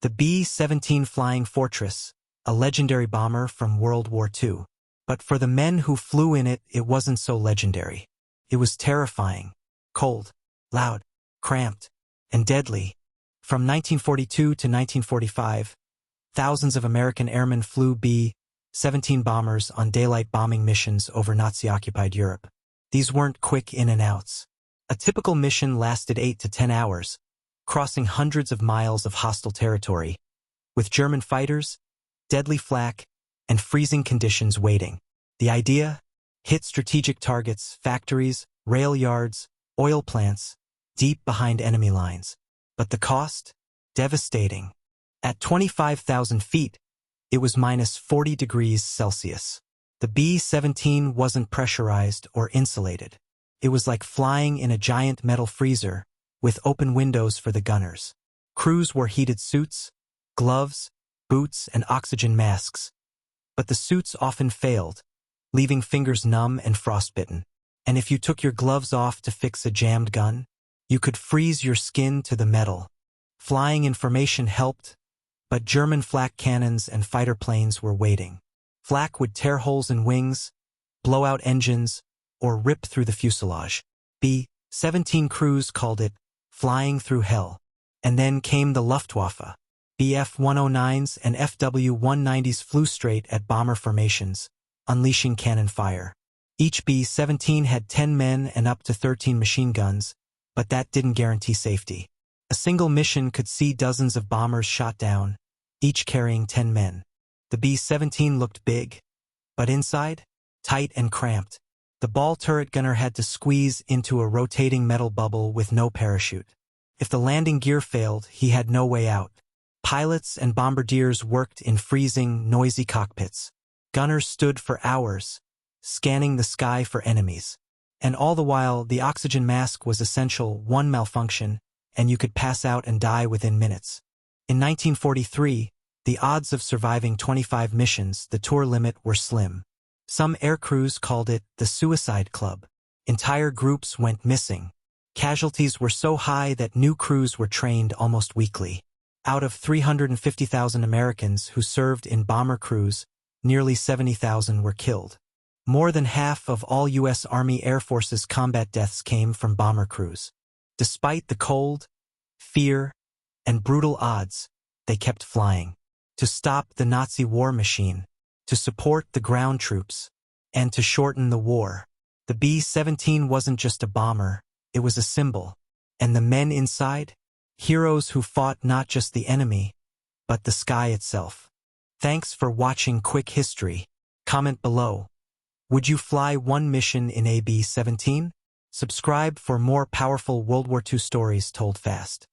The B-17 Flying Fortress, a legendary bomber from World War II. But for the men who flew in it, it wasn't so legendary. It was terrifying, cold, loud, cramped, and deadly. From 1942 to 1945, thousands of American airmen flew B-17 bombers on daylight bombing missions over Nazi-occupied Europe. These weren't quick in and outs. A typical mission lasted 8 to 10 hours, crossing hundreds of miles of hostile territory, with German fighters, deadly flak, and freezing conditions waiting. The idea? Hit strategic targets, factories, rail yards, oil plants, deep behind enemy lines. But the cost? Devastating. At 25,000 feet, it was minus 40 degrees Celsius. The B-17 wasn't pressurized or insulated. It was like flying in a giant metal freezer, with open windows for the gunners. Crews wore heated suits, gloves, boots, and oxygen masks. But the suits often failed, leaving fingers numb and frostbitten. And if you took your gloves off to fix a jammed gun, you could freeze your skin to the metal. Flying in formation helped, but German flak cannons and fighter planes were waiting. Flak would tear holes in wings, blow out engines, or rip through the fuselage. B-17 crews called it flying through hell. And then came the Luftwaffe. Bf-109s and FW-190s flew straight at bomber formations, unleashing cannon fire. Each B-17 had 10 men and up to 13 machine guns, but that didn't guarantee safety. A single mission could see dozens of bombers shot down, each carrying 10 men. The B-17 looked big, but inside, tight and cramped. The ball turret gunner had to squeeze into a rotating metal bubble with no parachute. If the landing gear failed, he had no way out. Pilots and bombardiers worked in freezing, noisy cockpits. Gunners stood for hours, scanning the sky for enemies. And all the while, the oxygen mask was essential. One malfunction, and you could pass out and die within minutes. In 1943, the odds of surviving 25 missions, the tour limit, were slim. Some aircrews called it the suicide club. Entire groups went missing. Casualties were so high that new crews were trained almost weekly. Out of 350,000 Americans who served in bomber crews, nearly 70,000 were killed. More than half of all U.S. Army Air Force's combat deaths came from bomber crews. Despite the cold, fear, and brutal odds, they kept flying. To stop the Nazi war machine, to support the ground troops, and to shorten the war. The B-17 wasn't just a bomber, it was a symbol. And the men inside? Heroes who fought not just the enemy, but the sky itself. Thanks for watching Quick History. Comment below. Would you fly one mission in a B-17? Subscribe for more powerful World War II stories told fast.